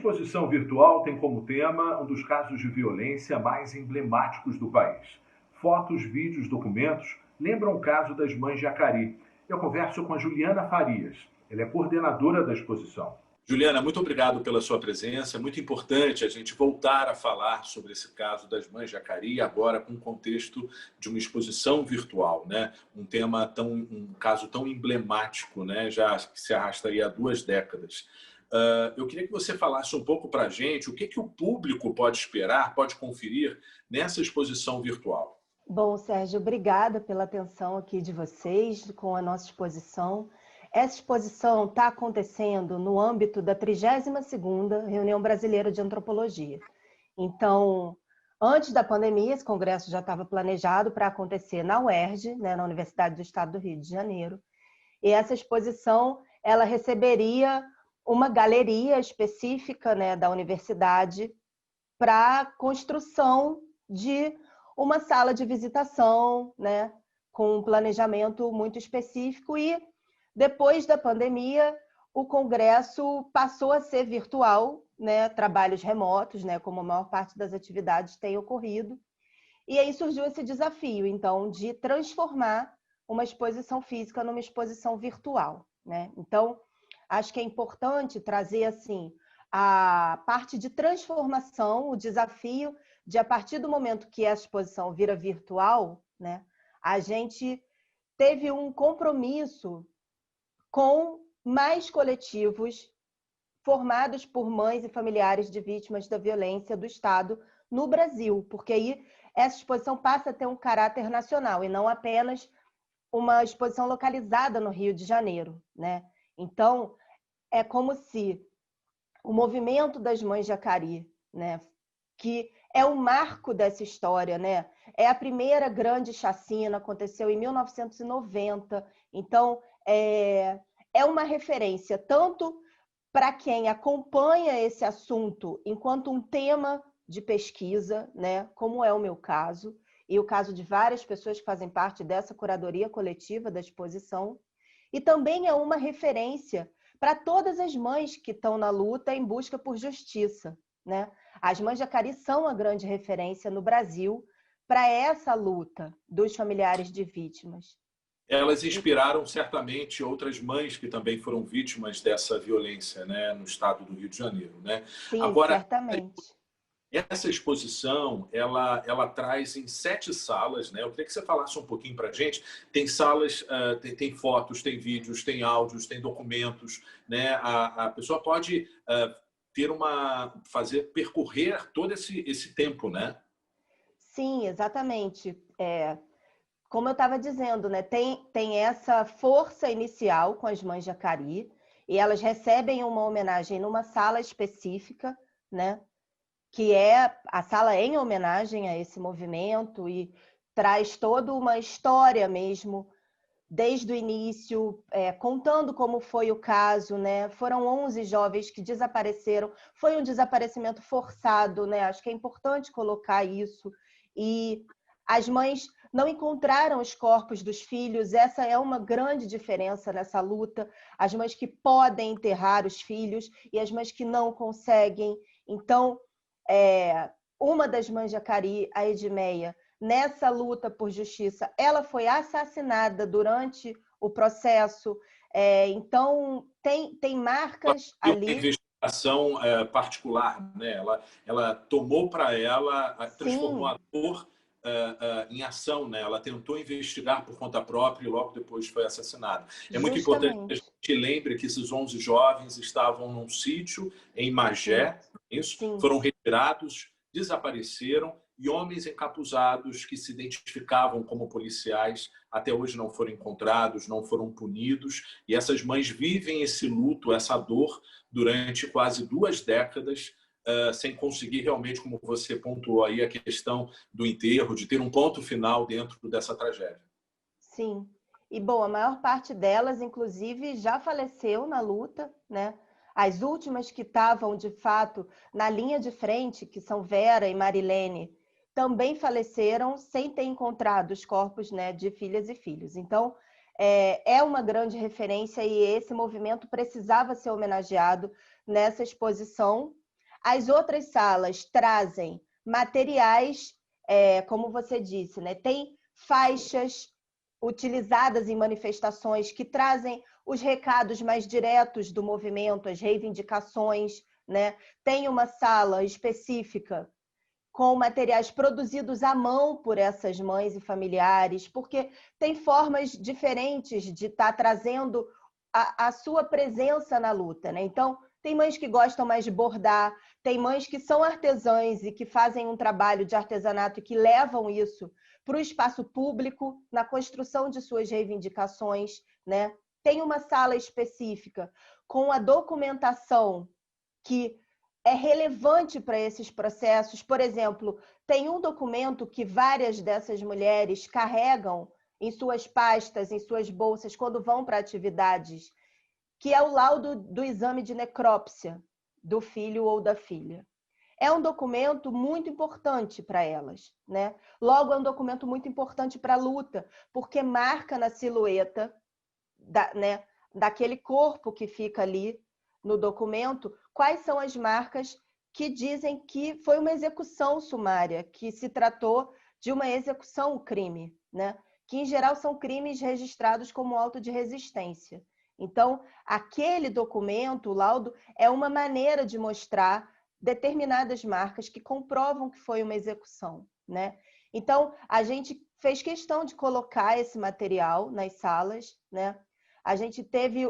exposição virtual tem como tema um dos casos de violência mais emblemáticos do país. Fotos, vídeos, documentos lembram o caso das mães de Acari. Eu converso com a Juliana Farias. Ela é coordenadora da exposição. Juliana, muito obrigado pela sua presença. É muito importante a gente voltar a falar sobre esse caso das mães de Acari, agora com o contexto de uma exposição virtual, né? Um caso tão emblemático, né? Já que se arrasta aí há 2 décadas. Eu queria que você falasse um pouco para a gente o que o público pode esperar, pode conferir nessa exposição virtual. Bom, Sérgio, obrigada pela atenção aqui de vocês com a nossa exposição. Essa exposição está acontecendo no âmbito da 32ª Reunião Brasileira de Antropologia. Então, antes da pandemia, esse congresso já estava planejado para acontecer na UERJ, né, na Universidade do Estado do Rio de Janeiro. E essa exposição ela receberia uma galeria específica, né, da universidade para a construção de uma sala de visitação, né, com um planejamento muito específico. E depois da pandemia, o congresso passou a ser virtual, né, trabalhos remotos, né, como a maior parte das atividades tem ocorrido. E aí surgiu esse desafio, então, de transformar uma exposição física numa exposição virtual, né? Então, acho que é importante trazer assim a parte de transformação, o desafio de, a partir do momento que essa exposição vira virtual, né, a gente teve um compromisso com mais coletivos formados por mães e familiares de vítimas da violência do Estado no Brasil, porque aí essa exposição passa a ter um caráter nacional e não apenas uma exposição localizada no Rio de Janeiro, né? Então, é como se o movimento das mães de Acari, né, que é o marco dessa história, né? É a primeira grande chacina, aconteceu em 1990. Então, é uma referência tanto para quem acompanha esse assunto enquanto um tema de pesquisa, né, como é o meu caso, e o caso de várias pessoas que fazem parte dessa curadoria coletiva da exposição, e também é uma referência para todas as mães que estão na luta em busca por justiça, né? As mães de Acari são a grande referência no Brasil para essa luta dos familiares de vítimas. Elas inspiraram certamente outras mães que também foram vítimas dessa violência, né, no estado do Rio de Janeiro, né? Sim, Agora, certamente. essa exposição, ela traz em 7 salas, né? Eu queria que você falasse um pouquinho para a gente. Tem salas, tem fotos, tem vídeos, tem áudios, tem documentos, né? A pessoa pode percorrer todo esse tempo, né? Sim, exatamente. Como eu estava dizendo, né, tem essa força inicial com as mães de Acari, e elas recebem uma homenagem numa sala específica, né, que é a sala em homenagem a esse movimento e traz toda uma história mesmo, desde o início, contando como foi o caso, né? Foram 11 jovens que desapareceram, foi um desaparecimento forçado, né? Acho que é importante colocar isso. E as mães não encontraram os corpos dos filhos, essa é uma grande diferença nessa luta. As mães que podem enterrar os filhos e as mães que não conseguem. Então, uma das mães de Acari, a Edmeia, nessa luta por justiça, ela foi assassinada durante o processo. Então, tem marcas ali. Uma investigação particular, né? Ela tomou para ela, transformou a dor em ação, né? Ela tentou investigar por conta própria e logo depois foi assassinada. É muito importante que a gente lembre que esses 11 jovens estavam num sítio em Magé, foram retirados, desapareceram, e homens encapuzados que se identificavam como policiais até hoje não foram encontrados, não foram punidos, e essas mães vivem esse luto, essa dor, durante quase 2 décadas, sem conseguir realmente, como você pontuou aí, a questão do enterro, de ter um ponto final dentro dessa tragédia. Sim. E, bom, a maior parte delas, inclusive, já faleceu na luta, né? As últimas que estavam, de fato, na linha de frente, que são Vera e Marilene, também faleceram sem ter encontrado os corpos, né, de filhas e filhos. Então, é uma grande referência e esse movimento precisava ser homenageado nessa exposição. As outras salas trazem materiais, como você disse, né? Tem faixas utilizadas em manifestações que trazem os recados mais diretos do movimento, as reivindicações, né? Tem uma sala específica com materiais produzidos à mão por essas mães e familiares, porque tem formas diferentes de estar trazendo a sua presença na luta, né? Então, tem mães que gostam mais de bordar, tem mães que são artesãs e que fazem um trabalho de artesanato e que levam isso para o espaço público, na construção de suas reivindicações, né? Tem uma sala específica com a documentação que é relevante para esses processos. Por exemplo, tem um documento que várias dessas mulheres carregam em suas pastas, em suas bolsas, quando vão para atividades, que é o laudo do exame de necrópsia do filho ou da filha. É um documento muito importante para elas, né? Logo, é um documento muito importante para a luta, porque marca na silhueta daquele corpo que fica ali no documento, quais são as marcas que dizem que foi uma execução sumária, que se tratou de uma execução crime, né? Que em geral são crimes registrados como auto de resistência. Então, aquele documento, o laudo, é uma maneira de mostrar determinadas marcas que comprovam que foi uma execução, né? Então, a gente fez questão de colocar esse material nas salas, né? A gente teve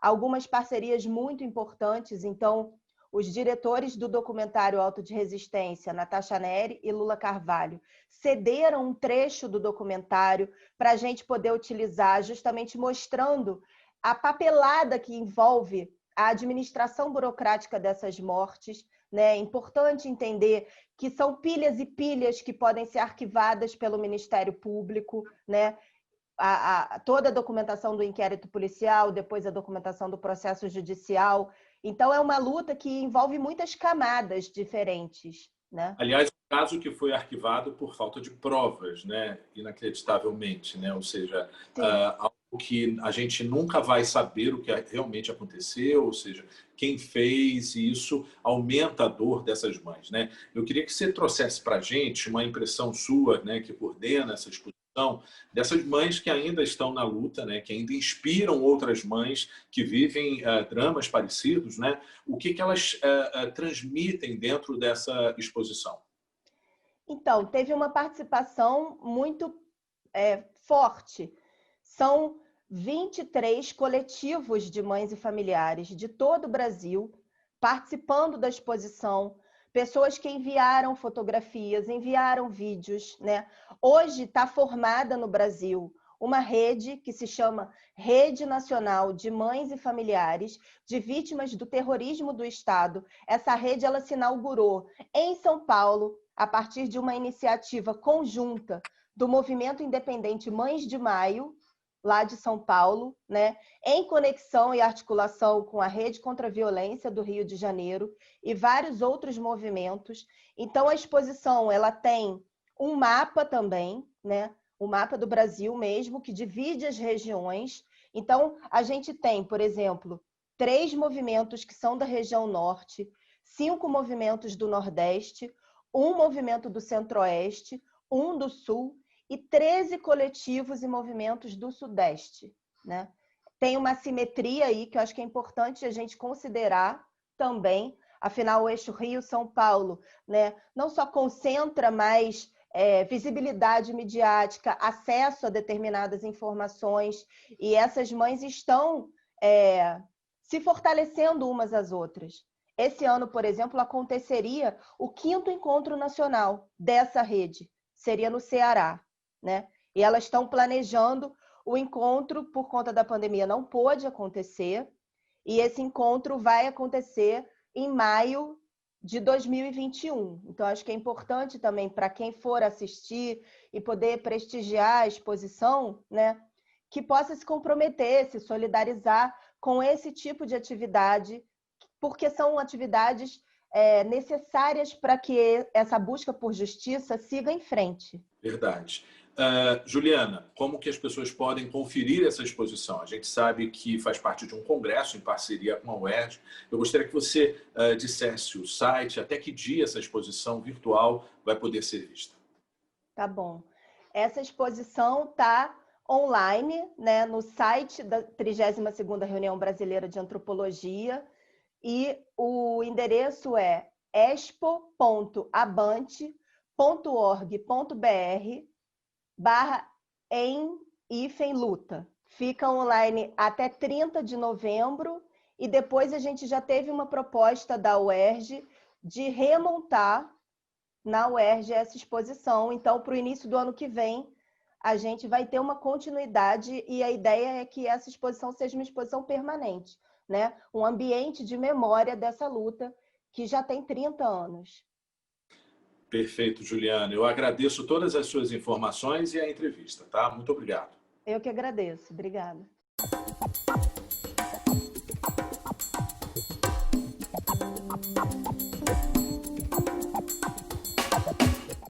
algumas parcerias muito importantes. Então, os diretores do documentário Auto de Resistência, Natasha Neri e Lula Carvalho, cederam um trecho do documentário para a gente poder utilizar, justamente mostrando a papelada que envolve a administração burocrática dessas mortes, né? É importante entender que são pilhas e pilhas que podem ser arquivadas pelo Ministério Público, né? Toda a documentação do inquérito policial, depois a documentação do processo judicial. Então, é uma luta que envolve muitas camadas diferentes, né? Aliás, o caso que foi arquivado por falta de provas, né? Inacreditavelmente, né? Ou seja, algo que a gente nunca vai saber o que realmente aconteceu, ou seja, quem fez, e isso aumenta a dor dessas mães, né? Eu queria que você trouxesse para a gente uma impressão sua, né, que coordena essa exposição, dessas mães que ainda estão na luta, né, que ainda inspiram outras mães que vivem dramas parecidos, né? O que elas transmitem dentro dessa exposição? Então, teve uma participação muito forte. São 23 coletivos de mães e familiares de todo o Brasil participando da exposição, pessoas que enviaram fotografias, enviaram vídeos, né? Hoje está formada no Brasil uma rede que se chama Rede Nacional de Mães e Familiares de Vítimas do Terrorismo do Estado. Essa rede ela se inaugurou em São Paulo a partir de uma iniciativa conjunta do Movimento Independente Mães de Maio, lá de São Paulo, né, em conexão e articulação com a Rede contra a Violência do Rio de Janeiro e vários outros movimentos. Então, a exposição ela tem um mapa também, né, o mapa do Brasil mesmo, que divide as regiões. Então, a gente tem, por exemplo, 3 movimentos que são da região norte, 5 movimentos do Nordeste, um movimento do Centro-Oeste, um do Sul, e 13 coletivos e movimentos do Sudeste, né? Tem uma simetria aí que eu acho que é importante a gente considerar também, afinal o eixo Rio-São Paulo, né, não só concentra mais visibilidade midiática, acesso a determinadas informações, e essas mães estão se fortalecendo umas às outras. Esse ano, por exemplo, aconteceria o 5º encontro nacional dessa rede, seria no Ceará, né? E elas estão planejando o encontro, por conta da pandemia não pôde acontecer, e esse encontro vai acontecer em maio de 2021. Então, acho que é importante também para quem for assistir e poder prestigiar a exposição, né, que possa se comprometer, se solidarizar com esse tipo de atividade, porque são atividades necessárias para que essa busca por justiça siga em frente. Verdade. Juliana, como que as pessoas podem conferir essa exposição? A gente sabe que faz parte de um congresso em parceria com a UERJ. Eu gostaria que você dissesse o site, até que dia essa exposição virtual vai poder ser vista. Tá bom. Essa exposição está online, né, no site da 32ª Reunião Brasileira de Antropologia, e o endereço é expo.abante.org.br/luta. Fica online até 30 de novembro, e depois a gente já teve uma proposta da UERJ de remontar na UERJ essa exposição. Então, para o início do ano que vem, a gente vai ter uma continuidade, e a ideia é que essa exposição seja uma exposição permanente, né? Um ambiente de memória dessa luta que já tem 30 anos. Perfeito, Juliana. Eu agradeço todas as suas informações e a entrevista, tá? Muito obrigado. Eu que agradeço. Obrigada.